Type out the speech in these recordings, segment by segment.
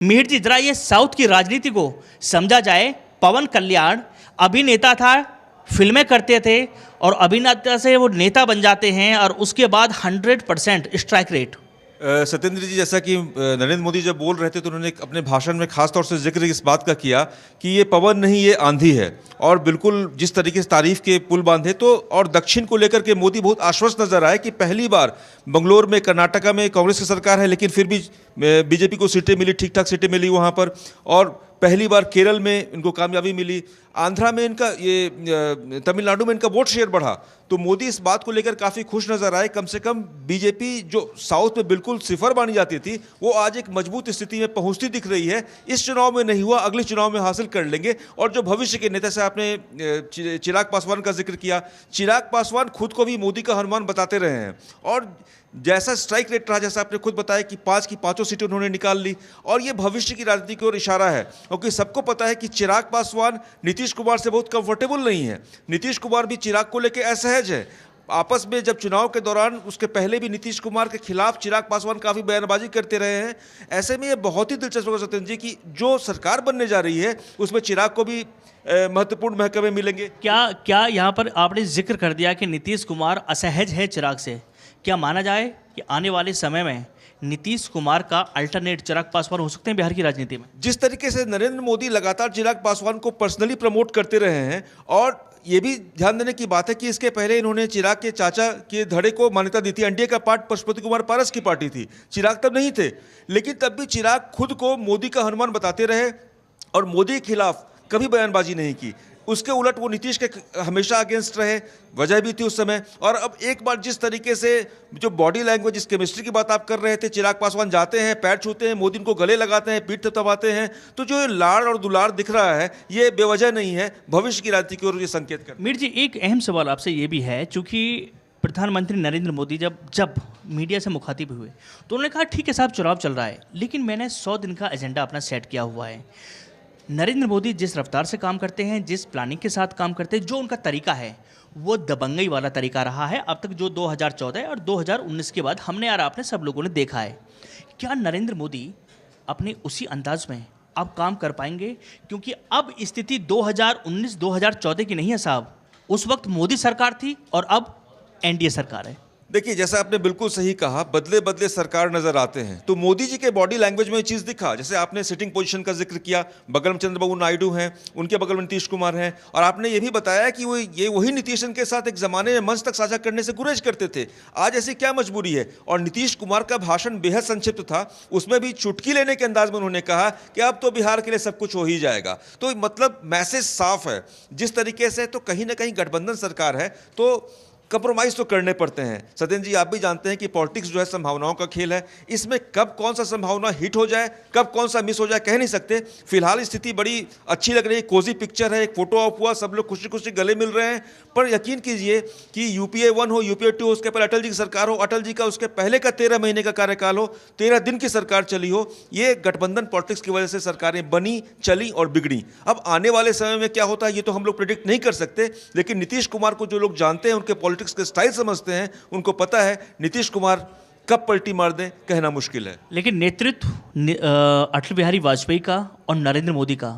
मिहिर जी, जरा ये साउथ की राजनीति को समझा जाए। पवन कल्याण अभिनेता था, फिल्में करते थे और अभिनेता से वो नेता बन जाते हैं और उसके बाद 100% स्ट्राइक रेट। सत्येंद्र जी, जैसा कि नरेंद्र मोदी जब बोल रहे थे तो उन्होंने अपने भाषण में खास तौर से जिक्र इस बात का किया कि ये पवन नहीं, ये आंधी है। और बिल्कुल जिस तरीके से तारीफ के पुल बांधे तो, और दक्षिण को लेकर के मोदी बहुत आश्वस्त नजर आए कि पहली बार बंगलोर में, कर्नाटका में कांग्रेस की सरकार है लेकिन फिर भी बीजेपी को सीटें मिली, ठीक ठाक सीटें मिली वहाँ पर। और पहली बार केरल में इनको कामयाबी मिली, आंध्रा में इनका, ये तमिलनाडु में इनका वोट शेयर बढ़ा। तो मोदी इस बात को लेकर काफ़ी खुश नजर आए। कम से कम बीजेपी जो साउथ में बिल्कुल सिफर मानी जाती थी, वो आज एक मजबूत स्थिति में पहुंचती दिख रही है। इस चुनाव में नहीं हुआ, अगले चुनाव में हासिल कर लेंगे। और जो भविष्य के नेता से आपने चिराग पासवान का जिक्र किया, चिराग पासवान खुद को भी मोदी का हनुमान बताते रहे हैं। और जैसा स्ट्राइक रेट रहा, जैसा आपने खुद बताया कि 5 की 5 सीटें उन्होंने निकाल ली, और ये भविष्य की राजनीति की ओर इशारा है। क्योंकि सबको पता है कि चिराग पासवान नीतीश कुमार से बहुत कंफर्टेबल नहीं है। नीतीश कुमार भी चिराग को लेकर असहज है। आपस में जब चुनाव के दौरान, उसके पहले भी नीतीश कुमार के खिलाफ चिराग पासवान काफ़ी बयानबाजी करते रहे हैं। ऐसे में ये बहुत ही दिलचस्प होगा सत्येंद्र जी कि जो सरकार बनने जा रही है उसमें चिराग को भी महत्वपूर्ण महकमे मिलेंगे। क्या यहाँ पर आपने जिक्र कर दिया कि नीतीश कुमार असहज है चिराग से? क्या माना जाए कि आने वाले समय में नीतीश कुमार का अल्टरनेट चिराग पासवान हो सकते हैं बिहार की राजनीति में? जिस तरीके से नरेंद्र मोदी लगातार चिराग पासवान को पर्सनली प्रमोट करते रहे हैं, और ये भी ध्यान देने की बात है कि इसके पहले इन्होंने चिराग के चाचा के धड़े को मान्यता दी थी। एनडीए का पार्ट पशुपति कुमार पारस की पार्टी थी, चिराग तब नहीं थे। लेकिन तब भी चिराग खुद को मोदी का हनुमान बताते रहे और मोदी के खिलाफ कभी बयानबाजी नहीं की। उसके उलट वो नीतीश के हमेशा अगेंस्ट रहे, वजह भी थी उस समय। और अब एक बार जिस तरीके से जो बॉडी लैंग्वेज, जिस केमिस्ट्री की बात आप कर रहे थे, चिराग पासवान जाते हैं, पैर छूते हैं, मोदी उनको गले लगाते हैं, पीठ थपथपाते हैं, तो जो लाड़ और दुलार दिख रहा है ये बेवजह नहीं है। भविष्य की राजनीति की ओर ये संकेत करता है। मीर जी, एक अहम सवाल आपसे ये भी है, चूंकि प्रधानमंत्री नरेंद्र मोदी जब मीडिया से मुखातिब हुए तो उन्होंने कहा ठीक है साहब, चुनाव चल रहा है लेकिन मैंने 100 दिन का एजेंडा अपना सेट किया हुआ है। नरेंद्र मोदी जिस रफ्तार से काम करते हैं, जिस प्लानिंग के साथ काम करते हैं, जो उनका तरीका है वो दबंगई वाला तरीका रहा है अब तक, जो 2014 और 2019 के बाद हमने और आपने सब लोगों ने देखा है। क्या नरेंद्र मोदी अपने उसी अंदाज में अब काम कर पाएंगे? क्योंकि अब स्थिति 2019-2014 की नहीं है साहब। उस वक्त मोदी सरकार थी और अब एनडीए सरकार है। देखिए, जैसा आपने बिल्कुल सही कहा, बदले बदले सरकार नजर आते हैं। तो मोदी जी के बॉडी लैंग्वेज में ये चीज़ दिखा। जैसे आपने सिटिंग पोजीशन का जिक्र किया, बगल में चंद्रबाबू नायडू हैं, उनके बगल में नीतीश कुमार हैं, और आपने ये भी बताया कि वही नीतीश के साथ एक जमाने में मंच तक साझा करने से गुरेज करते थे। आज ऐसी क्या मजबूरी है? और नीतीश कुमार का भाषण बेहद संक्षिप्त था, उसमें भी चुटकी लेने के अंदाज में उन्होंने कहा कि अब तो बिहार के लिए सब कुछ हो ही जाएगा। तो मतलब मैसेज साफ है। जिस तरीके से, तो कहीं ना कहीं गठबंधन सरकार है तो कंप्रोमाइज़ तो करने पड़ते हैं। सत्येंद्र जी, आप भी जानते हैं कि पॉलिटिक्स जो है संभावनाओं का खेल है। इसमें कब कौन सा संभावना हिट हो जाए, कब कौन सा मिस हो जाए, कह नहीं सकते। फिलहाल स्थिति बड़ी अच्छी लग रही है, कोजी पिक्चर है, एक फोटो ऑफ हुआ, सब लोग खुशी खुशी गले मिल रहे हैं। पर यकीन कीजिए कि यूपीए 1 हो, यूपीए 2 हो, उसके पहले अटल जी की सरकार हो, अटल जी का उसके पहले का 13 महीने का कार्यकाल हो, 13 दिन की सरकार चली हो, ये गठबंधन पॉलिटिक्स की वजह से सरकारें बनी, चली और बिगड़ी। अब आने वाले समय में क्या होता है ये तो हम लोग प्रेडिक्ट नहीं कर सकते। लेकिन नीतीश कुमार को जो लोग जानते हैं, उनके पॉलिटिक्स के स्टाइल समझते हैं, उनको पता है नीतीश कुमार कब पलटी मार दें कहना मुश्किल है। लेकिन नेतृत्व अटल बिहारी वाजपेयी का और नरेंद्र मोदी का,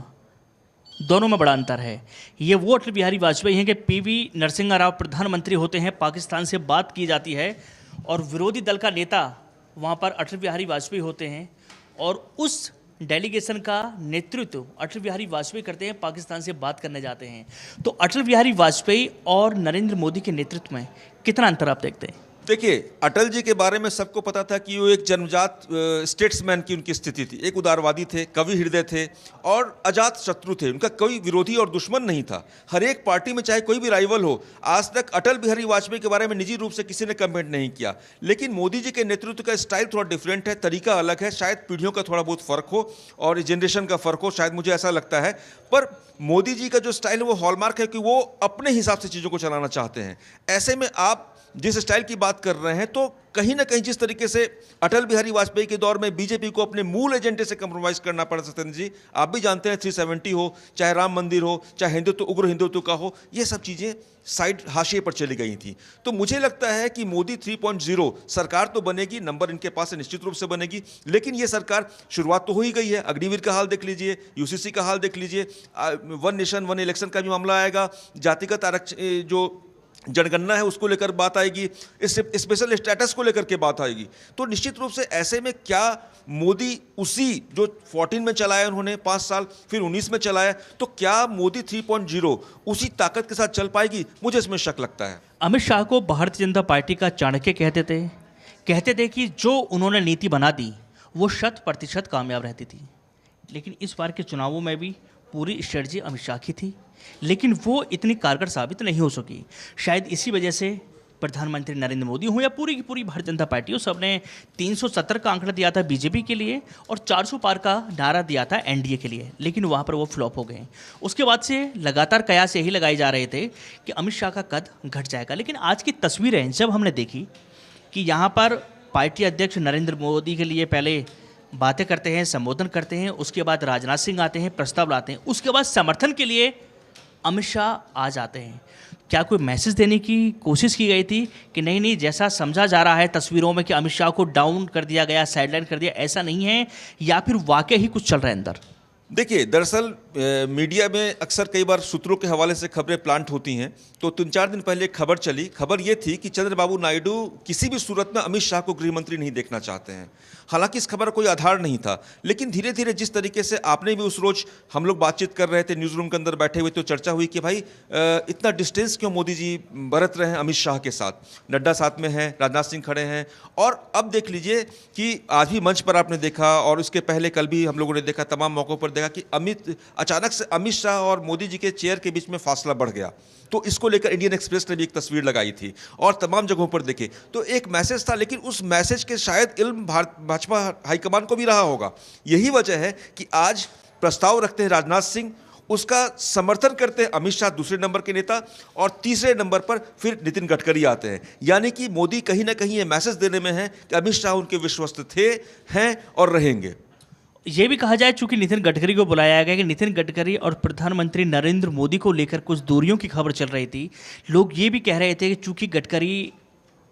दोनों में बड़ा अंतर है। ये वो अटल बिहारी वाजपेयी हैं कि पीवी नरसिम्हा राव प्रधानमंत्री होते हैं, पाकिस्तान से बात की जाती है और विरोधी दल का नेता वहाँ पर अटल बिहारी वाजपेयी होते हैं, और उस डेलीगेशन का नेतृत्व अटल बिहारी वाजपेयी करते हैं, पाकिस्तान से बात करने जाते हैं। तो अटल बिहारी वाजपेयी और नरेंद्र मोदी के नेतृत्व में कितना अंतर आप देखते हैं? देखिए, अटल जी के बारे में सबको पता था कि वो एक जन्मजात स्टेट्समैन की उनकी स्थिति थी। एक उदारवादी थे, कवि हृदय थे और अजात शत्रु थे। उनका कोई विरोधी और दुश्मन नहीं था। हर एक पार्टी में चाहे कोई भी राइवल हो, आज तक अटल बिहारी वाजपेयी के बारे में निजी रूप से किसी ने कमेंट नहीं किया। लेकिन मोदी जी के नेतृत्व का स्टाइल थोड़ा डिफरेंट है, तरीका अलग है। शायद पीढ़ियों का थोड़ा बहुत फर्क हो और जनरेशन का फर्क हो, शायद मुझे ऐसा लगता है। पर मोदी जी का जो स्टाइल है वो हॉलमार्क है कि वो अपने हिसाब से चीज़ों को चलाना चाहते हैं। ऐसे में आप जिस स्टाइल की बात कर रहे हैं, तो कहीं ना कहीं जिस तरीके से अटल बिहारी वाजपेयी के दौर में बीजेपी को अपने मूल एजेंडे से कंप्रोमाइज करना पड़ा, सत्येंद्र जी आप भी जानते हैं, 370 हो, चाहे राम मंदिर हो, चाहे हिंदुत्व, उग्र हिंदुत्व का हो, ये सब चीज़ें साइड हाशिए पर चली गई थी। तो मुझे लगता है कि मोदी 3.0 सरकार तो बनेगी, नंबर इनके पास से निश्चित रूप से बनेगी, लेकिन ये सरकार शुरुआत तो हो ही गई है। अग्निवीर का हाल देख लीजिए, यूसीसी का हाल देख लीजिए, वन नेशन वन इलेक्शन का भी मामला आएगा, जातिगत आरक्षण जो जनगणना है उसको लेकर बात आएगी, इस स्पेशल स्टेटस को लेकर के बात आएगी। तो निश्चित रूप से ऐसे में क्या मोदी उसी जो 14 में चलाया उन्होंने 5 साल, फिर 19 में चलाया, तो क्या मोदी 3.0 उसी ताकत के साथ चल पाएगी? मुझे इसमें शक लगता है। अमित शाह को भारतीय जनता पार्टी का चाणक्य कहते थे कि जो उन्होंने नीति बना दी वो 100% कामयाब रहती थी। लेकिन इस बार के चुनावों में भी पूरी स्ट्रेटजी अमित शाह की थी, लेकिन वो इतनी कारगर साबित नहीं हो सकी। शायद इसी वजह से प्रधानमंत्री नरेंद्र मोदी हो या पूरी की पूरी भारतीय जनता पार्टी हो, सबने 370 का आंकड़ा दिया था बीजेपी के लिए और 400 पार का नारा दिया था एनडीए के लिए, लेकिन वहाँ पर वो फ्लॉप हो गए। उसके बाद से लगातार कयास यही लगाए जा रहे थे कि अमित शाह का कद घट जाएगा। लेकिन आज की तस्वीरें जब हमने देखी कि यहाँ पर पार्टी अध्यक्ष नरेंद्र मोदी के लिए पहले बातें करते हैं, संबोधन करते हैं, उसके बाद राजनाथ सिंह आते हैं, प्रस्ताव लाते हैं, उसके बाद समर्थन के लिए अमित शाह आ जाते हैं। क्या कोई मैसेज देने की कोशिश की गई थी कि नहीं नहीं, जैसा समझा जा रहा है तस्वीरों में कि अमित शाह को डाउन कर दिया गया, साइडलाइन कर दिया, ऐसा नहीं है, या फिर वाकई ही कुछ चल रहा है अंदर? देखिए, दरअसल मीडिया में अक्सर कई बार सूत्रों के हवाले से खबरें प्लांट होती हैं। तो 3-4 दिन पहले एक खबर चली, खबर ये थी कि चंद्रबाबू नायडू किसी भी सूरत में अमित शाह को गृह मंत्री नहीं देखना चाहते हैं। हालांकि इस खबर का कोई आधार नहीं था, लेकिन धीरे धीरे जिस तरीके से आपने भी उस रोज, हम लोग बातचीत कर रहे थे न्यूज़ रूम के अंदर बैठे हुए, तो चर्चा हुई कि भाई इतना डिस्टेंस क्यों मोदी जी बरत रहे हैं अमित शाह के साथ। नड्डा साथ में हैं, राजनाथ सिंह खड़े हैं, और अब देख लीजिए कि आज भी मंच पर आपने देखा और उसके पहले कल भी हम लोगों ने देखा, तमाम मौक़ों पर देखा कि अचानक से अमित शाह और मोदी जी के चेयर के बीच में फासला बढ़ गया। तो इसको लेकर इंडियन एक्सप्रेस ने भी एक तस्वीर लगाई थी और तमाम जगहों पर देखे तो एक मैसेज था, लेकिन उस मैसेज के शायद इल्म भाजपा हाईकमान को भी रहा होगा। यही वजह है कि आज प्रस्ताव रखते हैं राजनाथ सिंह, उसका समर्थन करते हैं अमित शाह दूसरे नंबर के नेता, और तीसरे नंबर पर फिर नितिन गडकरी आते हैं। यानी कि मोदी कहीं ना कहीं ये मैसेज देने में है कि अमित शाह उनके विश्वस्त थे, हैं और रहेंगे। ये भी कहा जाए, चूंकि नितिन गडकरी को बुलाया गया कि नितिन गडकरी और प्रधानमंत्री नरेंद्र मोदी को लेकर कुछ दूरियों की खबर चल रही थी। लोग ये भी कह रहे थे कि चूंकि गडकरी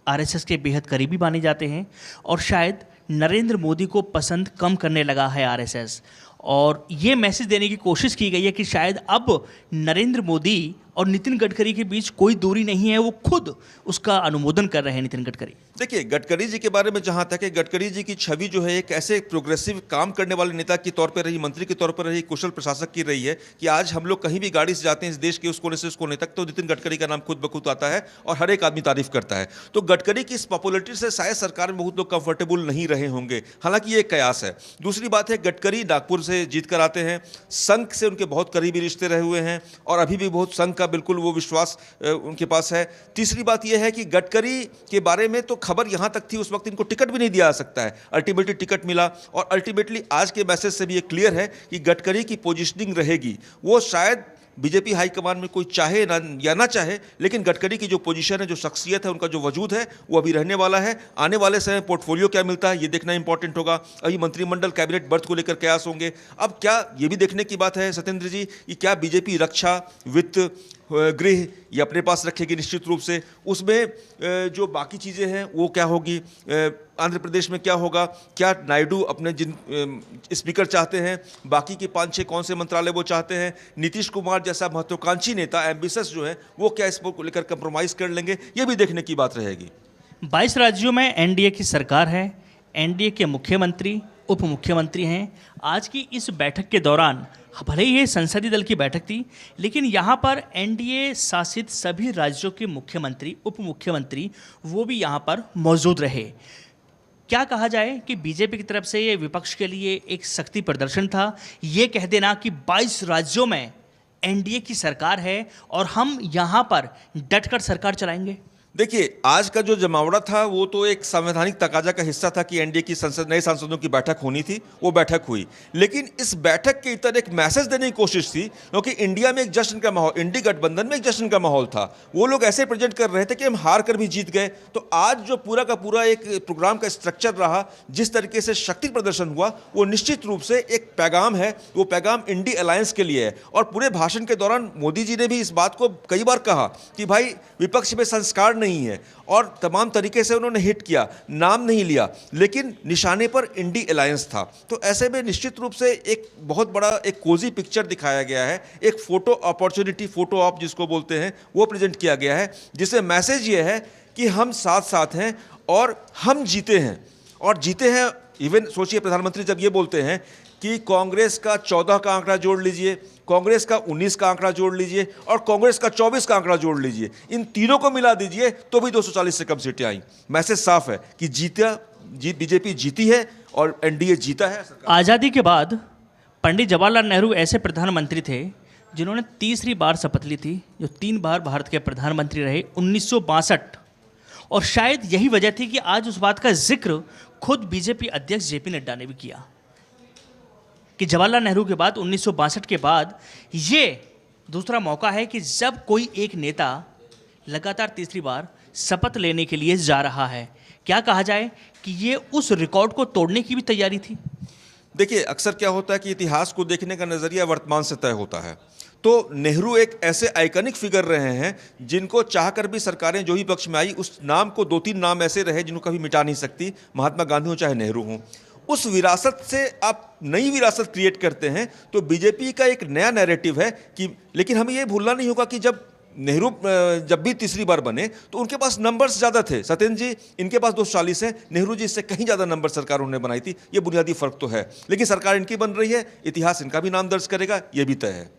आरएसएस के बेहद करीबी माने जाते हैं और शायद नरेंद्र मोदी को पसंद कम करने लगा है आरएसएस, और ये मैसेज देने की कोशिश की गई है कि शायद अब नरेंद्र मोदी और नितिन गडकरी के बीच कोई दूरी नहीं है, वो खुद उसका अनुमोदन कर रहे हैं नितिन गडकरी। देखिए, गडकरी जी के बारे में जहाँ तक है, गडकरी जी की छवि जो है एक ऐसे प्रोग्रेसिव काम करने वाले नेता के तौर पर रही, मंत्री के तौर पर रही, कुशल प्रशासक की रही है कि आज हम लोग कहीं भी गाड़ी से जाते हैं इस देश के उस कोने से उस कोने तक, तो नितिन गडकरी का नाम खुद ब खुद आता है और हर एक आदमी तारीफ करता है। तो गडकरी की इस पॉपुलरिटी से शायद सरकार में बहुत लोग कंफर्टेबल नहीं रहे होंगे, हालांकि ये कयास है। दूसरी बात है, गडकरी नागपुर से जीत कर आते हैं, संघ से उनके बहुत करीबी रिश्ते रहे हुए हैं और अभी भी बहुत संघ का बिल्कुल वो विश्वास उनके पास है। तीसरी बात यह है कि गडकरी के बारे में तो खबर यहां तक थी, उस वक्त इनको टिकट भी नहीं दिया जा सकता है, अल्टीमेटली टिकट मिला, और अल्टीमेटली आज के मैसेज से भी ये क्लियर है कि गडकरी की पोजीशनिंग रहेगी। वो शायद बीजेपी हाईकमान में कोई चाहे ना या ना चाहे, लेकिन गडकरी की जो पोजीशन है, जो शख्सियत है, उनका जो वजूद है, वो अभी रहने वाला है। आने वाले समय पोर्टफोलियो क्या मिलता है ये देखना इंपॉर्टेंट होगा। अभी मंत्रिमंडल कैबिनेट बर्थ को लेकर कयास होंगे। अब क्या ये भी देखने की बात है सत्येंद्र जी कि क्या बीजेपी रक्षा, वित्त, गृह ये अपने पास रखेगी निश्चित रूप से, उसमें जो बाकी चीज़ें हैं वो क्या होगी, आंध्र प्रदेश में क्या होगा, क्या नायडू अपने जिन स्पीकर चाहते हैं, बाकी के 5-6 कौन से मंत्रालय वो चाहते हैं, नीतीश कुमार जैसा महत्वाकांक्षी नेता एम्बिशस जो है वो क्या इसको लेकर कंप्रोमाइज़ कर लेंगे, ये भी देखने की बात रहेगी। 22 राज्यों में एनडीए की सरकार है, एनडीए के मुख्यमंत्री, उप मुख्यमंत्री हैं। आज की इस बैठक के दौरान भले ही ये संसदीय दल की बैठक थी, लेकिन यहाँ पर एनडीए शासित सभी राज्यों के मुख्यमंत्री, उप मुख्यमंत्री वो भी यहाँ पर मौजूद रहे। क्या कहा जाए कि बीजेपी की तरफ से ये विपक्ष के लिए एक शक्ति प्रदर्शन था, ये कह देना कि 22 राज्यों में एनडीए की सरकार है और हम यहाँ पर डटकर सरकार चलाएंगे। देखिए, आज का जो जमावड़ा था वो तो एक संवैधानिक तकाजा का हिस्सा था कि एनडीए की संसद नए सांसदों की बैठक होनी थी, वो बैठक हुई। लेकिन इस बैठक के इतर एक मैसेज देने की कोशिश थी, क्योंकि इंडिया में एक जश्न का माहौल, इंडी गठबंधन में एक जश्न का माहौल था। वो लोग ऐसे प्रेजेंट कर रहे थे कि हम हार कर भी जीत गए। तो आज जो पूरा का पूरा एक प्रोग्राम का स्ट्रक्चर रहा, जिस तरीके से शक्ति प्रदर्शन हुआ, वो निश्चित रूप से एक पैगाम है। वो पैगाम इंडी अलायंस के लिए है। और पूरे भाषण के दौरान मोदी जी ने भी इस बात को कई बार कहा कि भाई विपक्ष में संस्कार नहीं है, और तमाम तरीके से उन्होंने हिट किया, नाम नहीं लिया, लेकिन निशाने पर इंडी अलायंस था। तो ऐसे में निश्चित रूप से एक बहुत बड़ा एक कोजी पिक्चर दिखाया गया है, एक फोटो अपॉर्चुनिटी, फोटो ऑप जिसको बोलते हैं, वो प्रेजेंट किया गया है, जिसमें मैसेज ये है कि हम साथ साथ हैं और हम जीते हैं। और जीते हैं, इवन सोचिए प्रधानमंत्री जब ये बोलते हैं कि कांग्रेस का 14 का आंकड़ा जोड़ लीजिए, कांग्रेस का 19 का आंकड़ा जोड़ लीजिए और कांग्रेस का 24 का आंकड़ा जोड़ लीजिए, इन तीनों को मिला दीजिए तो भी 240 से कम सीटें आई। मैसेज साफ है कि बीजेपी जीती है और एनडीए जीता है। आज़ादी के बाद पंडित जवाहरलाल नेहरू ऐसे प्रधानमंत्री थे जिन्होंने तीसरी बार शपथ ली थी, जो 3 बार भारत के प्रधानमंत्री रहे 1962। और शायद यही वजह थी कि आज उस बात का जिक्र खुद बीजेपी अध्यक्ष जेपी नड्डा ने भी किया कि जवाहरलाल नेहरू के बाद 1962 के बाद ये दूसरा मौका है कि जब कोई एक नेता लगातार तीसरी बार शपथ लेने के लिए जा रहा है। क्या कहा जाए कि ये उस रिकॉर्ड को तोड़ने की भी तैयारी थी। देखिए, अक्सर क्या होता है कि इतिहास को देखने का नज़रिया वर्तमान से तय होता है। तो नेहरू एक ऐसे आइकनिक फिगर रहे हैं जिनको चाहकर भी सरकारें जो ही पक्ष में आई, उस नाम को 2-3 नाम ऐसे रहे जिनको कभी मिटा नहीं सकती, महात्मा गांधी हो चाहे नेहरू हों। उस विरासत से आप नई विरासत क्रिएट करते हैं, तो बीजेपी का एक नया नैरेटिव है कि, लेकिन हमें ये भूलना नहीं होगा कि जब नेहरू जब भी तीसरी बार बने तो उनके पास नंबर्स ज़्यादा थे। सत्येंद्र जी, इनके पास 240 है, नेहरू जी इससे कहीं ज़्यादा नंबर सरकार उन्होंने बनाई थी। ये बुनियादी फर्क तो है, लेकिन सरकार इनकी बन रही है, इतिहास इनका भी नाम दर्ज करेगा, ये भी तय है।